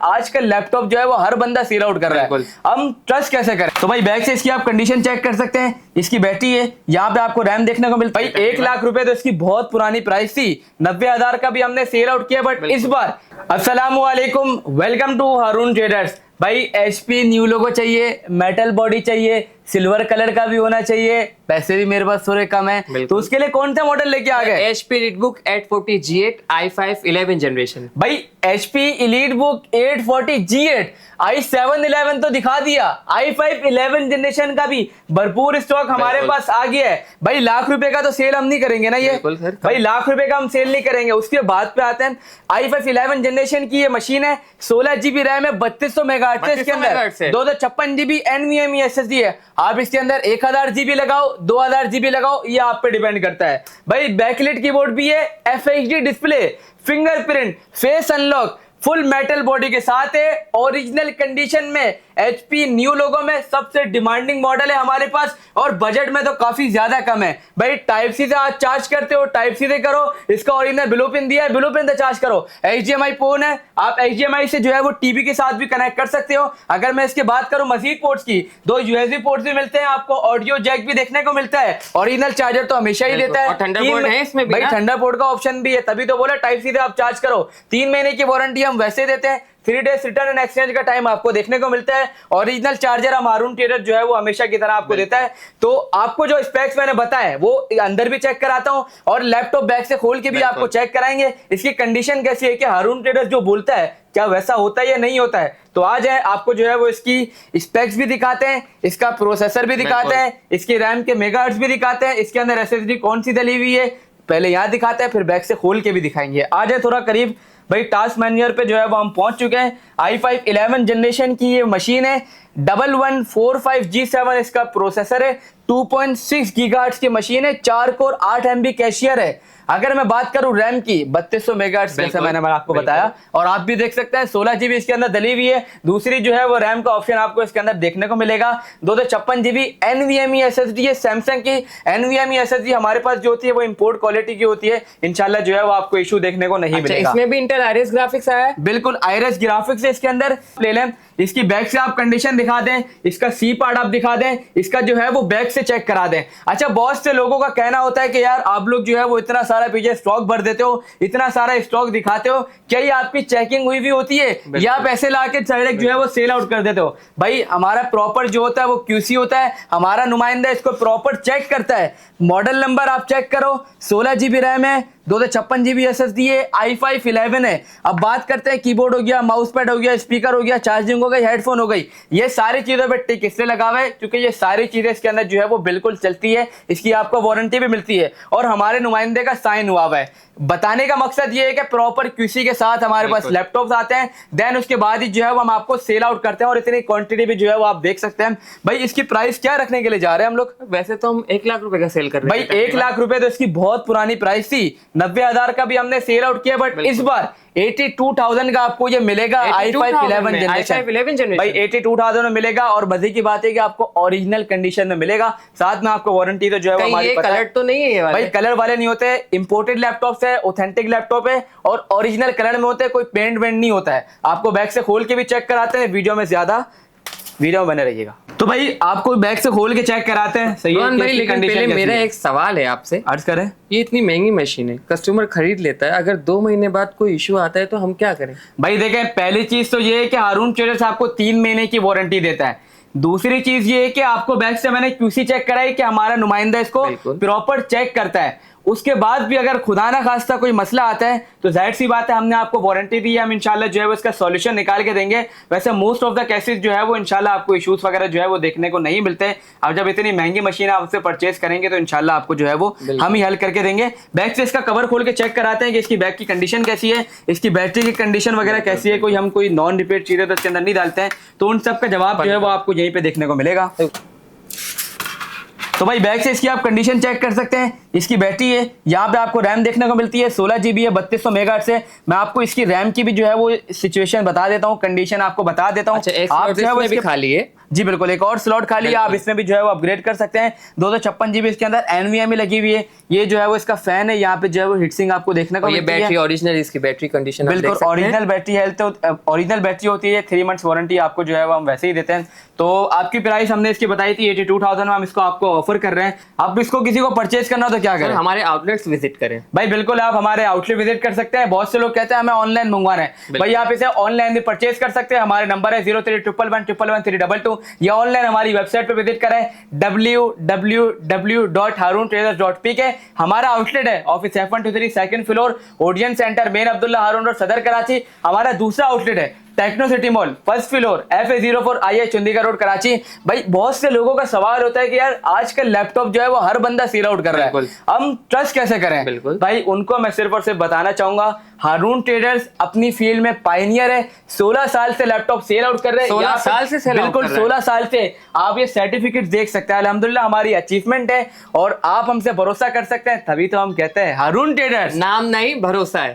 आजकल लैपटॉप जो है वो हर बंदा सेल आउट कर रहा है, हम ट्रस्ट कैसे करें। तो भाई बैक से इसकी आप कंडीशन चेक कर सकते हैं, इसकी बैटरी है, यहाँ पे आपको रैम देखने को मिलता है। भाई 1 लाख रुपए तो इसकी बहुत पुरानी प्राइस थी, 90,000 का भी हमने सेल आउट किया। बट इस बार अस्सलामुअलैकुम, वेलकम टू हारून ट्रेडर्स। भाई एचपी न्यू लोगो चाहिए, मेटल बॉडी चाहिए, सिल्वर कलर का भी होना चाहिए, पैसे भी मेरे पास थोड़े कम है, तो उसके लिए कौन सा मॉडल लेके आ गए? HP EliteBook 840 G8 i5 11 generation. भाई HP EliteBook 840 G8 i7 11 तो दिखा दिया, i5 11 जनरेशन का भी भरपूर स्टॉक हमारे पास आ गया है। भाई लाख रुपए का तो सेल हम नहीं करेंगे ना, ये भाई लाख रुपए का हम सेल नहीं करेंगे। उसके बाद पे आते हैं i5 11 जनरेशन की ये मशीन है, 16 GB रैम है, 3200 मेगाहर्ट्ज इसके अंदर, 256 GB NVMe SSD है। आप इसके अंदर 1000 GB लगाओ, 2000 GB लगाओ, ये आप पे डिपेंड करता है। भाई बैकलाइट कीबोर्ड भी है, FHD display, fingerprint, face unlock, full metal body के साथ है, ओरिजिनल कंडीशन में, HP न्यू लोगो में सबसे डिमांडिंग मॉडल है हमारे पास, और बजट में तो काफी ज्यादा कम है। भाई टाइप सी से आज चार्ज करते हो, टाइप सी से करो, इसका ओरिजिनल ब्लूप्रिंट दिया है, ब्लूप्रिंट से चार्ज करो। HDMI फोन है, आप HDMI से जो है वो टीवी के साथ भी कनेक्ट कर सकते हो। अगर मैं इसके बात करूं मजीद पोर्ट्स की, 2 USB पोर्ट्स भी मिलते हैं आपको, ऑडियो जैक भी देखने को मिलता है, ओरिजिनल चार्जर तो हमेशा ही देता है, थंडरबोल्ट है इसमें भी, भाई थंडरबोल्ट का ऑप्शन भी है, तभी तो बोला टाइप सी से आप चार्ज करो। 3 महीने की वारंटी हम वैसे देते हैं, 3 डेज रिटर्न एंड एक्सचेंज का टाइम आपको देखने को मिलता है। ओरिजिनल चार्जर हम हारून ट्रेडर जो है वो हमेशा की तरह आपको देता है। तो आपको जो स्पेक्स मैंने बताया वो अंदर भी चेक कराता हूं, और लैपटॉप बैग से खोल के भी आपको चेक कराएंगे इसकी कंडीशन कैसी है, कि हारून ट्रेडर जो बोलता है क्या वैसा होता है या नहीं होता है। तो आज है आपको जो है वो इसकी स्पेक्स भी दिखाते हैं, इसका प्रोसेसर भी दिखाते हैं, इसकी रैम के मेगाहर्ट्ज भी दिखाते हैं, इसके अंदर SSD कौन सी डली हुई है पहले यहाँ दिखाते हैं, फिर बैग से खोल के भी दिखाएंगे। आज है थोड़ा करीब। भाई टास्क मैनेजर पे जो है वो हम पहुंच चुके हैं। i5 11 जनरेशन की ये मशीन है, 1145 G7 इसका प्रोसेसर है, 2.6 गीगाहर्ट्ज की मशीन है, 4 कोर 8 MB कैशियर है। अगर मैं बात करूं रैम की, 3200 मेगाहर्ट्ज जैसे मैंने आपको बताया, और आप भी देख सकते हैं 16 GB इसके अंदर डली हुई है। दूसरी जो है वो रैम का ऑप्शन आपको इसके अंदर देखने को मिलेगा, 256 GB NVMe SSD है, सैमसंग की NVMe SSD हमारे पास जो होती है वो इंपोर्ट क्वालिटी की होती है, इंशाल्लाह जो है वो आपको इशू देखने को नहीं मिलेगा। इसमें भी इंटेल आईरिस ग्राफिक्स आया है, बिल्कुल आईरिस ग्राफिक्स है इसके अंदर। ले लें इसकी बैक से आप कंडीशन दिखा दें, इसका सी पार्ट आप दिखा दें, इसका जो है वो बैक से चेक करा दें। अच्छा बहुत से लोगों का कहना होता है कि यार आप लोग जो है वो इतना सारा पीछे स्टॉक भर देते हो, इतना सारा स्टॉक दिखाते हो, क्या ये आपकी चेकिंग हुई भी होती है या पैसे लाके डायरेक्ट जो है वो सेल आउट कर देते हो? भाई हमारा प्रॉपर जो होता है वो QC होता है, हमारा नुमाइंदा इसको प्रॉपर चेक करता है। मॉडल नंबर आप चेक करो, 16 GB रैम है, 256 GB SSD है, i5 11 है। अब बात करते हैं कीबोर्ड हो गया, माउस पैड हो गया, स्पीकर हो गया, चार्जिंग हो गई, हेडफोन हो गई, ये सारी चीजों पे टिक इसलिए लगा हुआ है क्योंकि ये सारी चीजें इसके अंदर जो है वो बिल्कुल चलती है, इसकी आपको वारंटी भी मिलती है, और हमारे नुमाइंदे का साइन हुआ हुआ है। बताने का मकसद ये है कि प्रॉपर QC के साथ हमारे पास लैपटॉप्स आते हैं, देन उसके बाद ही जो है वो हम आपको सेल आउट करते हैं, और इतनी क्वांटिटी भी जो है वो आप देख सकते हैं। भाई इसकी प्राइस क्या रखने के लिए जा रहे हैं हम लोग? वैसे तो हम 1 लाख रुपए का सेल कर रहे हैं। भाई 1 लाख रुपए तो इसकी बहुत पुरानी प्राइस थी, 90,000 का भी हमने सेल आउट किया, बट इस बार 82,000 का आपको ये मिलेगा i5 11 जनरेशन। भाई 82,000 में मिलेगा, और मजे की बात है कि आपको ओरिजिनल कंडीशन में मिलेगा, साथ में आपको वारंटी तो जो है हमारी कलर तो नहीं है भाई, कलर वाले नहीं होते, इंपोर्टेड लैपटॉप है, ऑथेंटिक लैपटॉप है, और ओरिजिनल कलर में होते हैं, कोई पेंट वेंट नहीं होता है। आपको बैग से खोल के भी चेक कराते हैं, वीडियो में ज्यादा वीडियो बने रहिएगा। तो भाई आपको बैग से खोल के चेक कराते हैं, सही है भाई। लेकिन पहले मेरा एक सवाल है आपसे, अर्ज करें। ये इतनी महंगी मशीन है, कस्टमर खरीद लेता है, अगर 2 महीने बाद कोई इशू आता है तो हम क्या करें? भाई देखें, पहली चीज तो ये है कि हारून ट्रेडर्स आपको 3 महीने की वारंटी देता है। दूसरी चीज ये है कि आपको बैग से मैंने QC चेक कराई कि हमारा नुमाइंदा इसको प्रॉपर चेक करता है। उसके बाद भी अगर खुदा ना खास्ता कोई मसला आता है तो जाहिर सी बात है, हमने आपको वारंटी दी है, हम इंशाल्लाह जो है वो इसका सॉल्यूशन निकाल के देंगे। वैसे मोस्ट ऑफ द केसेस जो है वो इंशाल्लाह आपको इश्यूज वगैरह जो है वो देखने को नहीं मिलते। अब जब इतनी महंगी मशीन आप उससे परचेज करेंगे तो इंशाल्लाह आपको जो है वो हम ही हल करके देंगे। बैग से इसका कवर खोल के चेक कराते हैं कि इसकी बैग की कंडीशन कैसी है, इसकी बैटरी की कंडीशन वगैरह कैसी है, कोई हम कोई नॉन रिपेयर चीजें तो इसके अंदर नहीं डालते हैं, तो उन सब का जवाब जो है वो आपको यहीं पे देखने को मिलेगा। तो भाई बैग से इसकी आप कंडीशन चेक कर सकते हैं, इसकी बैटरी है, यहाँ पे आपको रैम देखने को मिलती है, 16 GB है, 3200 मेगाहर्ट्ज है। मैं आपको इसकी रैम की भी जो है वो सिचुएशन बता देता हूँ, कंडीशन आपको बता देता हूँ। अच्छा, आप जो है वो इसके खाली है, जी बिल्कुल, एक और स्लॉट खाली है, आप बिल्कुल। इसमें भी जो है वो अपग्रेड कर सकते हैं। 256 GB इसके अंदर NVMe लगी हुई है। ये जो है वो इसका फैन है, यहाँ पे जो है वो हीटसिंग आपको देखने को और ये मिलती है। बैटरी ओरिजिनल, इसकी बैटरी कंडीशन आप देख बिल्कुल सकते हैं। Original battery health, original battery होती है। 3 मंथ्स वारंटी आपको जो है वो हम वैसे ही देते हैं। तो आपकी प्राइस हमने इसकी बताई थी 82,000 में, हम इसको आपको ऑफर कर रहे हैं। अब इसको किसी को परचेज करना हो तो क्या सर करें? हमारे आउटलेट्स विजिट करें। भाई बिल्कुल, आप हमारे आउटलेट विजिट कर सकते हैं। बहुत से लोग कहते हैं हमें ऑनलाइन मंगवाना है, भाई आप इसे ऑनलाइन भी परचेज कर सकते हैं। हमारे नंबर है 0311111322 या ऑनलाइन हमारी वेबसाइट पे विजिट करें www.haruntraders.pk। हमारा आउटलेट है office F123 second floor, Odeon centre, main Abdullah Haroon road, Saddar Karachi. हमारा दूसरा आउटलेट है Techno City mall, first floor, FA04 IA Chandigarh road Karachi. भाई बहुत से लोगों का सवाल होता है कि यार आजकल लैपटॉप जो है वो हर बंदा सेल आउट कर रहा है, बिल्कुल। हम ट्रस्ट कैसे करें? बिल्कुल। भाई उनको मैं सिर्फ और सिर्फ बताना चाहूंगा, हारून ट्रेडर्स अपनी फील्ड में पायनियर है। 16 साल से लैपटॉप सेल आउट कर रहे हैं। 16 यहाँ पे- साल से sell out बिल्कुल कर रहे हैं। 16 साल से आप ये सर्टिफिकेट देख सकते हैं। अल्हम्दुलिल्लाह हमारी अचीवमेंट है और आप हमसे भरोसा कर सकते हैं, तभी तो हम कहते हैं हारून ट्रेडर्स। नाम नहीं, भरोसा है।